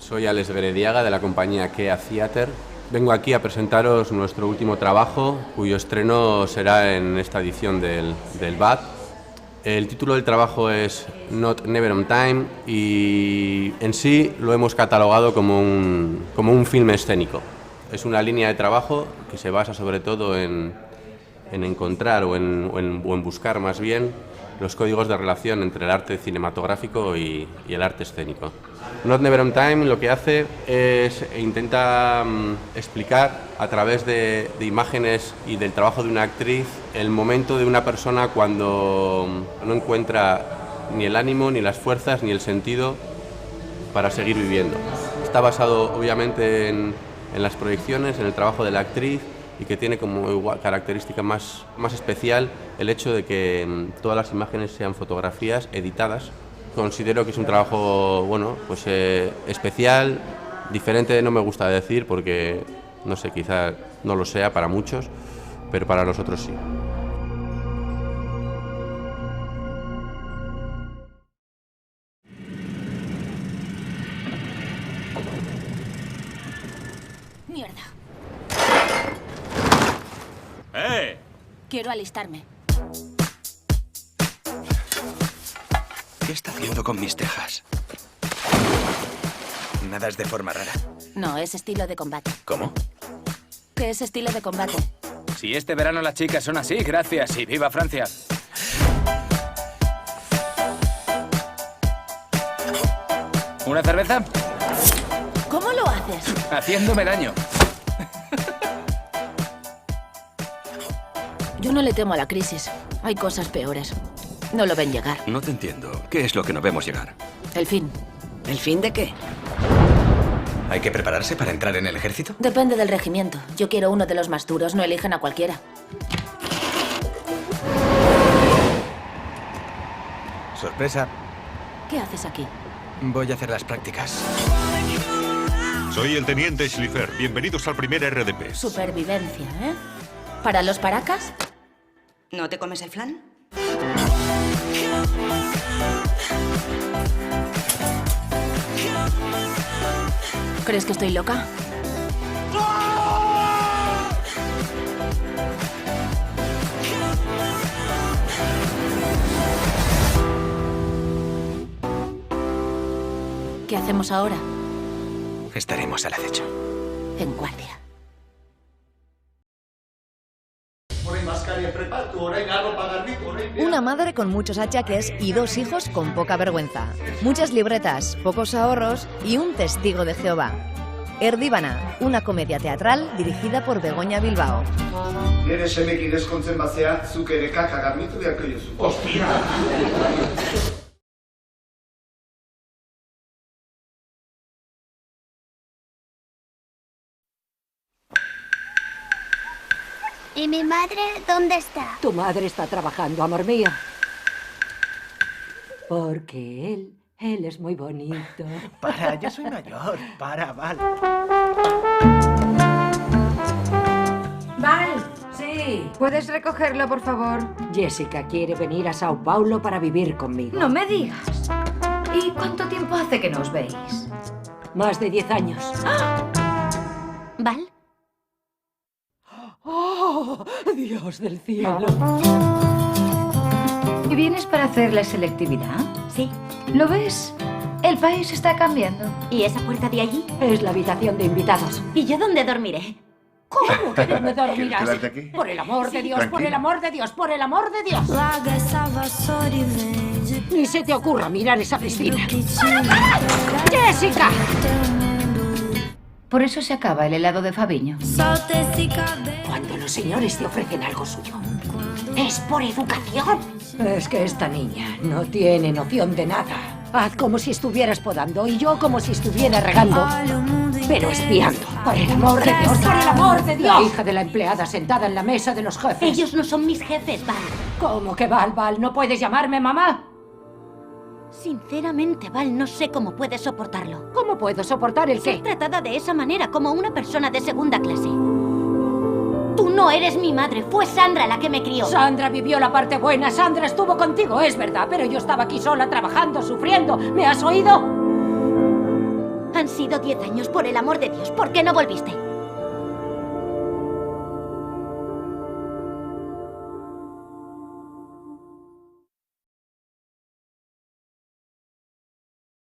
Soy Alex Berediaga de la compañía Kea Theater. Vengo aquí a presentaros nuestro último trabajo, cuyo estreno será en esta edición del BAT. El título del trabajo es Not Never on Time y en sí lo hemos catalogado como un filme escénico. Es una línea de trabajo que se basa sobre todo en encontrar o en buscar más bien los códigos de relación entre el arte cinematográfico y el arte escénico. Not Never on Time lo que hace es intenta explicar a través de imágenes y del trabajo de una actriz el momento de una persona cuando no encuentra ni el ánimo, ni las fuerzas, ni el sentido para seguir viviendo. Está basado obviamente en las proyecciones, en el trabajo de la actriz, y que tiene como característica más especial el hecho de que todas las imágenes sean fotografías editadas. Considero que es un trabajo, bueno, pues especial, diferente no me gusta decir porque, no sé, quizá no lo sea para muchos, pero para nosotros sí. Mierda. ¡Eh! Quiero alistarme. ¿Qué está haciendo con mis tejas? Nada es de forma rara. No, es estilo de combate. ¿Cómo? ¿Qué es estilo de combate? Si este verano las chicas son así, gracias y viva Francia. ¿Una cerveza? ¿Cómo lo haces? Haciéndome daño. Yo no le temo a la crisis. Hay cosas peores. No lo ven llegar. No te entiendo. ¿Qué es lo que no vemos llegar? El fin. ¿El fin de qué? ¿Hay que prepararse para entrar en el ejército? Depende del regimiento. Yo quiero uno de los más duros. No eligen a cualquiera. Sorpresa. ¿Qué haces aquí? Voy a hacer las prácticas. Soy el teniente Schliefer. Bienvenidos al primer RDP. Supervivencia, ¿eh? ¿Para los paracas? ¿No te comes el flan? ¿Crees que estoy loca? ¿Qué hacemos ahora? Estaremos al acecho. En guardia. Una madre con muchos achaques y 2 hijos con poca vergüenza. Muchas libretas, pocos ahorros y un testigo de Jehová. Erdibana, una comedia teatral dirigida por Begoña Bilbao. ¿Y mi madre dónde está? Tu madre está trabajando, amor mío. Porque él es muy bonito. Para, yo soy mayor. Para, Val. Val, sí. ¿Puedes recogerlo, por favor? Jessica quiere venir a Sao Paulo para vivir conmigo. No me digas. ¿Y cuánto tiempo hace que no os veis? Más de 10 años. ¿Val? ¡Oh, Dios del cielo! ¿Y vienes para hacer la selectividad? Sí. ¿Lo ves? El país está cambiando. ¿Y esa puerta de allí? Es la habitación de invitados. ¿Y yo dónde dormiré? ¿Cómo que no me dormirás? ¿Quieres quedarte aquí? Por el amor de Dios, por Tranquila. el amor de Dios, por el amor de Dios. Ni se te ocurra mirar esa piscina. ¡Jessica! Por eso se acaba el helado de Fabiño. Cuando los señores te ofrecen algo suyo, es por educación. Es que esta niña no tiene noción de nada. Haz como si estuvieras podando y yo como si estuviera regando. Pero espiando. Por el amor de Dios, por el amor de Dios. La hija de la empleada sentada en la mesa de los jefes. Ellos no son mis jefes, Val. ¿Cómo que Val? ¿No puedes llamarme mamá? Sinceramente, Val, no sé cómo puedes soportarlo. ¿Cómo puedo soportar el Ser qué? tratada de esa manera, como una persona de segunda clase. Tú no eres mi madre, fue Sandra la que me crió. Sandra vivió la parte buena, Sandra estuvo contigo, es verdad, pero yo estaba aquí sola, trabajando, sufriendo. ¿Me has oído? Han Han sido 10 años, por el amor de Dios. ¿Por qué no volviste?